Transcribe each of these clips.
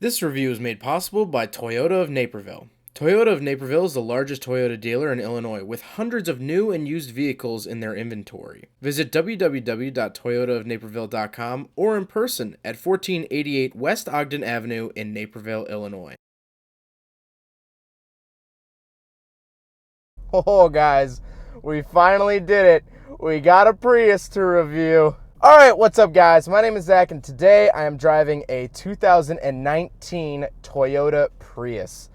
This review is made possible by Toyota of Naperville. Toyota of Naperville is the largest Toyota dealer in Illinois with hundreds of new and used vehicles in their inventory. Visit www.toyotaofnaperville.com or in person at 1488 West Ogden Avenue in Naperville, Illinois. Oh, guys, we finally did it. We got a Prius to review. All right, what's up, guys? My name is Zach, and today I am driving a 2019 Toyota Prius.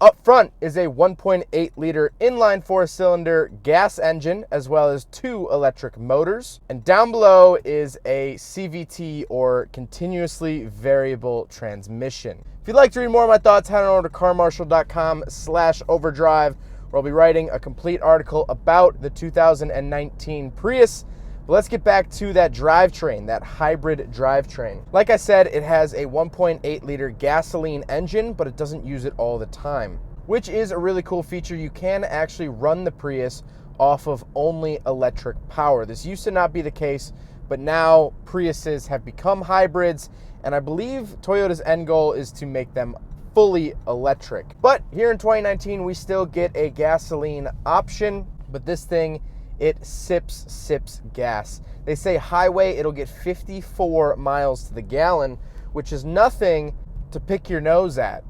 Up front is a 1.8-liter inline four-cylinder gas engine, as well as two electric motors. And down below is a CVT, or continuously variable transmission. If you'd like to read more of my thoughts, head on over to carmarshal.com/overdrive, where I'll be writing a complete article about the 2019 Prius. But let's get back to that drivetrain, that hybrid drivetrain. Like I said, it has a 1.8-liter gasoline engine, but it doesn't use it all the time, which is a really cool feature. You can actually run the Prius off of only electric power. This used to not be the case, but now Priuses have become hybrids, and I believe Toyota's end goal is to make them fully electric. But here in 2019, we still get a gasoline option, but this thing, it sips gas. They say highway, it'll get 54 miles to the gallon, which is nothing to pick your nose at.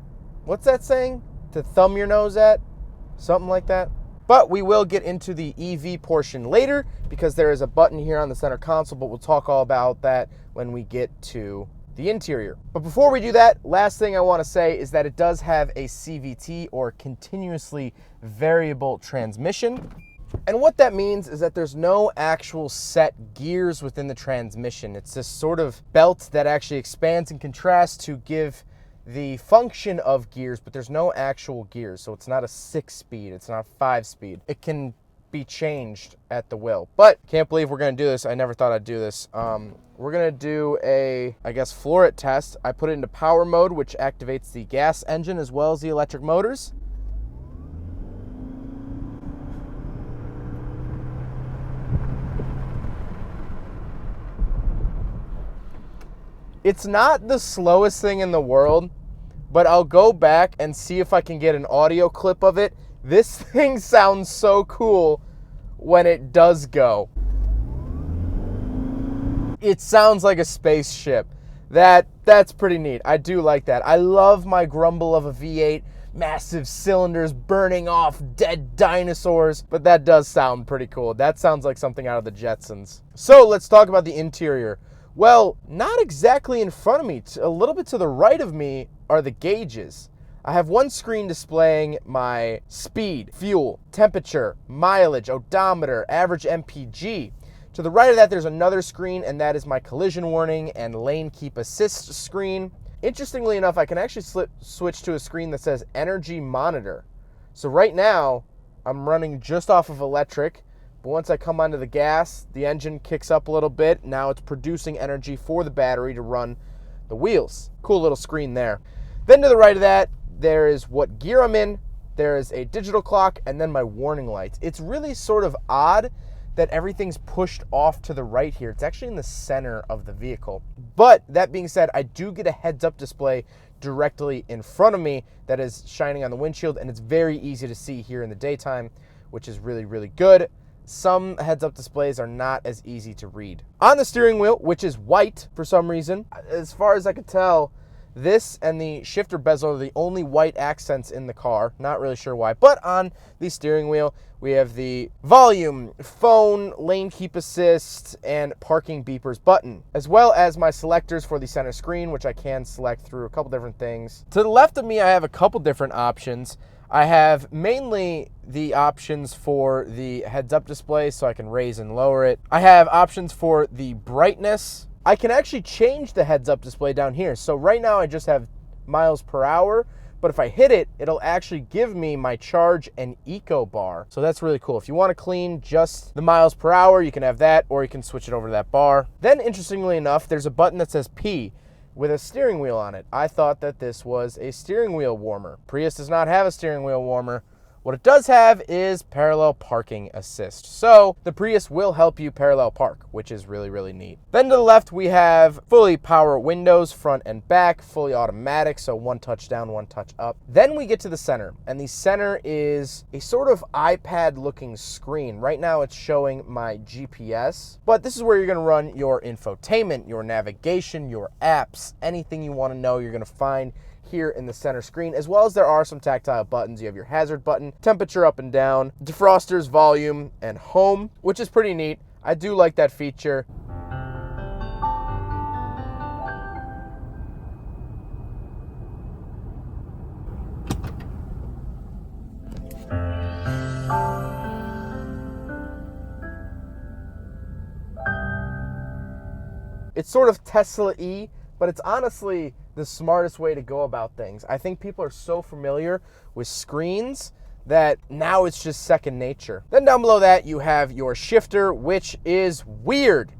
What's that saying? To thumb your nose at? Something like that. But we will get into the EV portion later because there is a button here on the center console, but we'll talk all about that when we get to the interior. But before we do that, last thing I want to say is that it does have a CVT, or continuously variable transmission. And what that means is that there's no actual set gears within the transmission. It's this sort of belt that actually expands and contracts to give the function of gears, but there's no actual gears. So it's not a 6-speed, it's not a 5-speed. It can be changed at the will. But can't believe we're gonna do this. I never thought I'd do this. We're gonna do a, floor it test. I put it into power mode, which activates the gas engine as well as the electric motors. It's not the slowest thing in the world, but I'll go back and see if I can get an audio clip of it. This thing sounds so cool when it does go. It sounds like a spaceship. That's pretty neat. I do like that. I love my grumble of a V8, massive cylinders burning off dead dinosaurs, but that does sound pretty cool. That sounds like something out of the Jetsons. So let's talk about the interior. Well, not exactly in front of me. A little bit to the right of me are the gauges. I have one screen displaying my speed, fuel, temperature, mileage, odometer, average MPG. To the right of that, there's another screen, and that is my collision warning and lane keep assist screen. Interestingly enough, I can actually switch to a screen that says energy monitor. So right now, I'm running just off of electric. But once I come onto the gas, the engine kicks up a little bit. Now it's producing energy for the battery to run the wheels. Cool little screen there. Then to the right of that, there is what gear I'm in. There is a digital clock, and then my warning lights. It's really sort of odd that everything's pushed off to the right here. It's actually in the center of the vehicle. But that being said, I do get a heads-up display directly in front of me that is shining on the windshield, and it's very easy to see here in the daytime, which is really, really good. Some heads-up displays are not as easy to read. On the steering wheel, which is white for some reason, as far as I could tell, this and the shifter bezel are the only white accents in the car. Not really sure why. But on the steering wheel, we have the volume, phone, lane keep assist, and parking beepers button, as well as my selectors for the center screen, which I can select through a couple different things. To the left of me, I have a couple different options. I have mainly the options for the heads-up display, so I can raise and lower it. I have options for the brightness. I can actually change the heads-up display down here. So right now I just have miles per hour, but if I hit it, it'll actually give me my charge and eco bar. So that's really cool. If you want to clean just the miles per hour, you can have that, or you can switch it over to that bar. Then interestingly enough, there's a button that says P with a steering wheel on it. I thought that this was a steering wheel warmer. Prius does not have a steering wheel warmer. What it does have is parallel parking assist. So the Prius will help you parallel park, which is really, really neat. Then to the left, we have fully power windows, front and back, fully automatic. So one touch down, one touch up. Then we get to the center, and the center is a sort of iPad looking screen. Right now it's showing my GPS, but this is where you're gonna run your infotainment, your navigation, your apps, anything you wanna know, you're gonna find here in the center screen, as well as there are some tactile buttons. You have your hazard button, temperature up and down, defrosters, volume, and home, which is pretty neat. I do like that feature. It's sort of Tesla-y, but it's honestly the smartest way to go about things. I think people are so familiar with screens that now it's just second nature. Then down below that, you have your shifter, which is weird.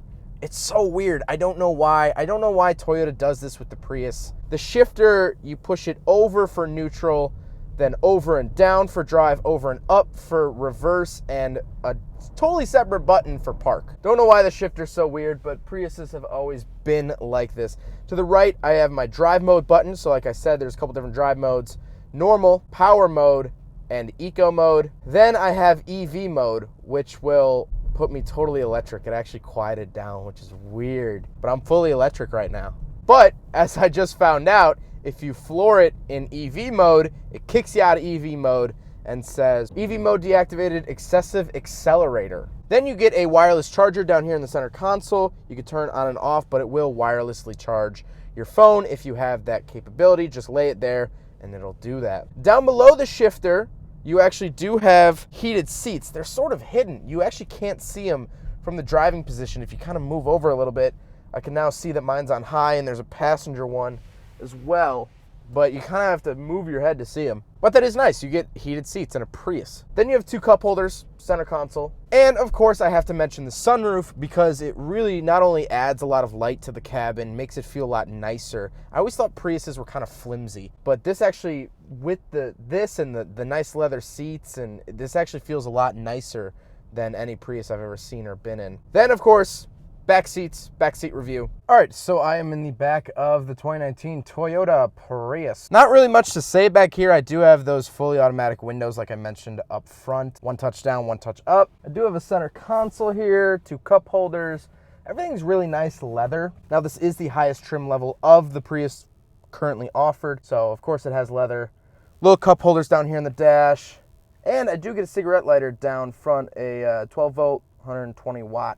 It's so weird. I don't know why. I don't know why Toyota does this with the Prius. The shifter, you push it over for neutral, then over and down for drive, over and up for reverse, and a totally separate button for park. Don't know why the shifter's so weird, but Priuses have always been like this. To the right, I have my drive mode button. So like I said, there's a couple different drive modes: normal, power mode, and eco mode. Then I have EV mode, which will put me totally electric. It actually quieted down, which is weird, but I'm fully electric right now. But as I just found out, if you floor it in EV mode, it kicks you out of EV mode and says, EV mode deactivated, excessive accelerator. Then you get a wireless charger down here in the center console. You can turn on and off, but it will wirelessly charge your phone if you have that capability. Just lay it there and it'll do that. Down below the shifter, you actually do have heated seats. They're sort of hidden. You actually can't see them from the driving position. If you kind of move over a little bit, I can now see that mine's on high, and there's a passenger one as well, but you kind of have to move your head to see them. But that is nice. You get heated seats in a Prius. Then you have two cup holders, center console, and of course I have to mention the sunroof, because it really not only adds a lot of light to the cabin, makes it feel a lot nicer. I always thought Priuses were kind of flimsy, but this actually, with this and the nice leather seats, and this actually feels a lot nicer than any Prius I've ever seen or been in. Then of course, back seat review. All right, so I am in the back of the 2019 Toyota Prius. Not really much to say back here. I do have those fully automatic windows like I mentioned up front. One touch down, one touch up. I do have a center console here, two cup holders. Everything's really nice leather. Now this is the highest trim level of the Prius currently offered, so of course it has leather. Little cup holders down here in the dash. And I do get a cigarette lighter down front, a 12 volt, 120 watt.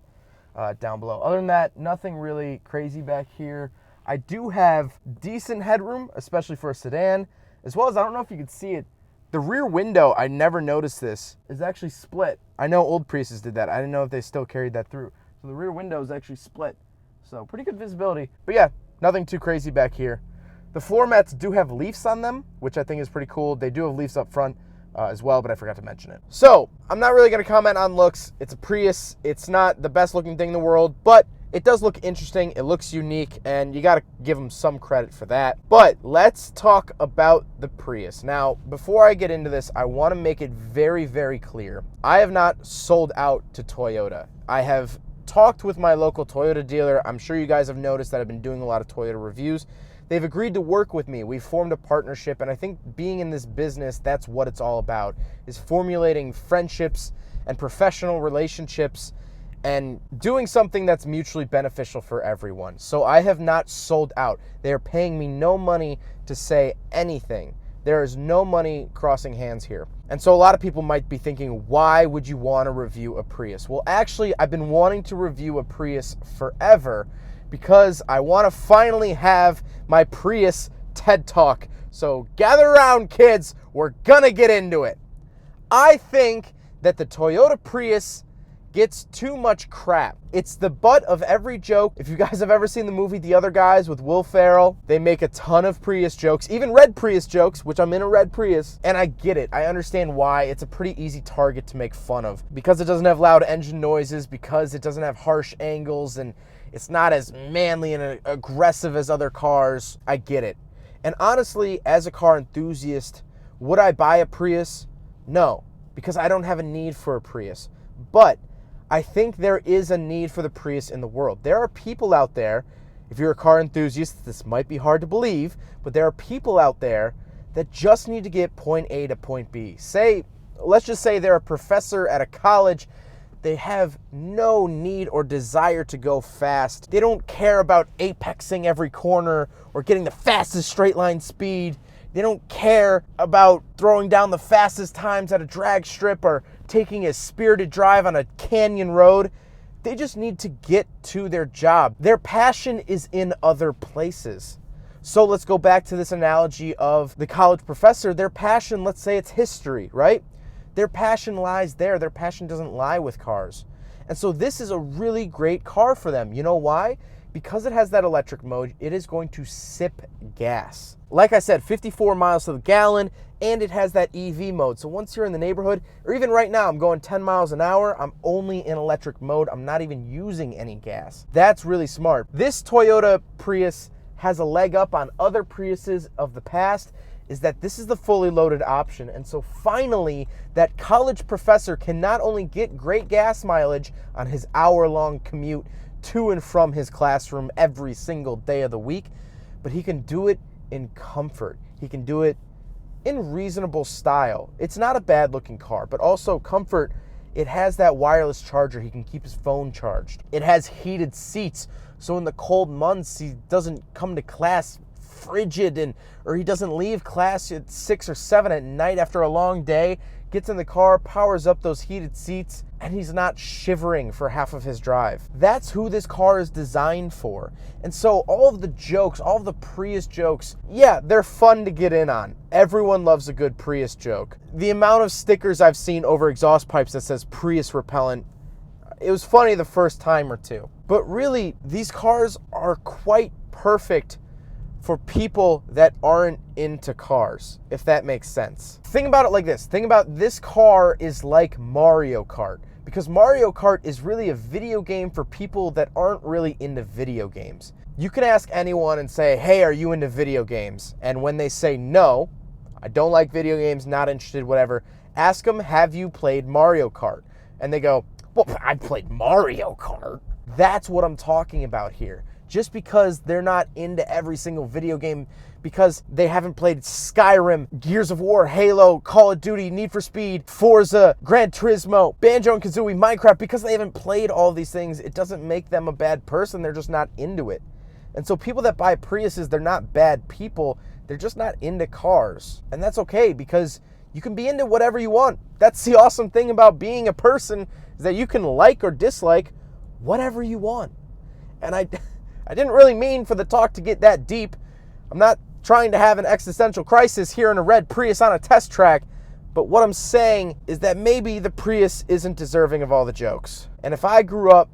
Down below. Other than that, nothing really crazy back here. I do have decent headroom, especially for a sedan, as well as, I don't know if you can see it, the rear window, I never noticed this, is actually split. I know old Priuses did that. I didn't know if they still carried that through. So the rear window is actually split. So pretty good visibility. But yeah, nothing too crazy back here. The floor mats do have leafs on them, which I think is pretty cool. They do have leafs up front as well, but I forgot to mention it. So I'm not really going to comment on looks. It's a Prius. It's not the best looking thing in the world, but it does look interesting. It looks unique, and you got to give them some credit for that. But let's talk about the Prius. Now, before I get into this, I want to make it very, very clear. I have not sold out to Toyota. I have talked with my local Toyota dealer. I'm sure you guys have noticed that I've been doing a lot of Toyota reviews. They've agreed to work with me. We've formed a partnership, and I think being in this business, that's what it's all about, is formulating friendships and professional relationships and doing something that's mutually beneficial for everyone. So I have not sold out. They are paying me no money to say anything. There is no money crossing hands here. And so a lot of people might be thinking, why would you want to review a Prius? Well, actually, I've been wanting to review a Prius forever, because I want to finally have my Prius TED Talk. So gather around, kids. We're gonna get into it. I think that the Toyota Prius gets too much crap. It's the butt of every joke. If you guys have ever seen the movie The Other Guys with Will Ferrell, they make a ton of Prius jokes, even red Prius jokes, which I'm in a red Prius, and I get it. I understand why. It's a pretty easy target to make fun of, because it doesn't have loud engine noises, because it doesn't have harsh angles, and it's not as manly and aggressive as other cars. I get it. And honestly, as a car enthusiast, would I buy a Prius? No, because I don't have a need for a Prius. But I think there is a need for the Prius in the world. There are people out there, if you're a car enthusiast, this might be hard to believe, but there are people out there that just need to get point A to point B. Let's just say they're a professor at a college. They have no need or desire to go fast. They don't care about apexing every corner or getting the fastest straight line speed. They don't care about throwing down the fastest times at a drag strip or taking a spirited drive on a canyon road. They just need to get to their job. Their passion is in other places. So let's go back to this analogy of the college professor. Their passion, let's say it's history, right? Their passion lies there. Their passion doesn't lie with cars. And so this is a really great car for them. You know why? Because it has that electric mode, it is going to sip gas. Like I said, 54 miles to the gallon, and it has that EV mode. So once you're in the neighborhood, or even right now, I'm going 10 miles an hour, I'm only in electric mode. I'm not even using any gas. That's really smart. This Toyota Prius has a leg up on other Priuses of the past, is that this is the fully loaded option. And so finally, that college professor can not only get great gas mileage on his hour-long commute to and from his classroom every single day of the week, but he can do it in comfort. He can do it in reasonable style. It's not a bad looking car, but also comfort. It has that wireless charger. He can keep his phone charged. It has heated seats, so in the cold months, he doesn't come to class frigid or he doesn't leave class at 6 or 7 at night after a long day, gets in the car, powers up those heated seats, and he's not shivering for half of his drive. That's who this car is designed for. And so all of the jokes, all of the Prius jokes, yeah, they're fun to get in on. Everyone loves a good Prius joke. The amount of stickers I've seen over exhaust pipes that says Prius repellent, it was funny the first time or two. But really, these cars are quite perfect for people that aren't into cars, if that makes sense. Think about it like this. Think about this car is like Mario Kart, because Mario Kart is really a video game for people that aren't really into video games. You can ask anyone and say, hey, are you into video games? And when they say no, I don't like video games, not interested, whatever, ask them, have you played Mario Kart? And they go, well, I played Mario Kart. That's what I'm talking about here. Just because they're not into every single video game, because they haven't played Skyrim, Gears of War, Halo, Call of Duty, Need for Speed, Forza, Gran Turismo, Banjo-Kazooie, Minecraft, because they haven't played all these things, it doesn't make them a bad person. They're just not into it. And so people that buy Priuses, they're not bad people. They're just not into cars. And that's okay, because you can be into whatever you want. That's the awesome thing about being a person, is that you can like or dislike whatever you want. And I didn't really mean for the talk to get that deep. I'm not trying to have an existential crisis here in a red Prius on a test track, but what I'm saying is that maybe the Prius isn't deserving of all the jokes. And if I grew up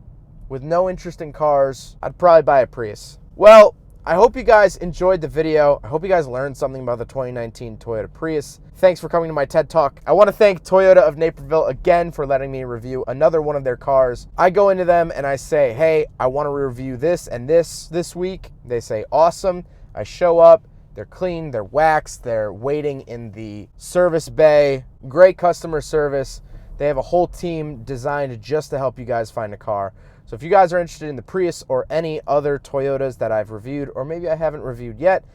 with no interest in cars, I'd probably buy a Prius. Well, I hope you guys enjoyed the video. I hope you guys learned something about the 2019 Toyota Prius. Thanks for coming to my TED Talk. I want to thank Toyota of Naperville again for letting me review another one of their cars. I go into them and I say, hey, I want to review this and this week. They say, awesome. I show up. They're clean. They're waxed. They're waiting in the service bay. Great customer service. They have a whole team designed just to help you guys find a car. So if you guys are interested in the Prius or any other Toyotas that I've reviewed, or maybe I haven't reviewed yet,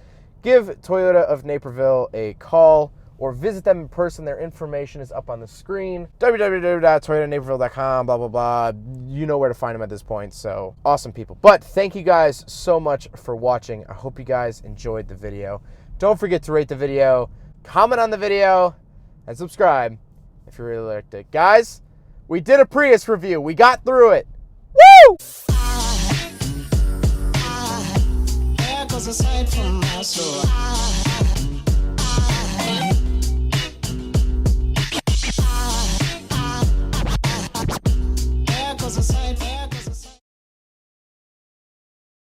give Toyota of Naperville a call or visit them in person. Their information is up on the screen. www.toyotanaperville.com, blah, blah, blah. You know where to find them at this point. So awesome people. But thank you guys so much for watching. I hope you guys enjoyed the video. Don't forget to rate the video, comment on the video, and subscribe if you really liked it. Guys, we did a Prius review. We got through it. Woo! Aside from my soul.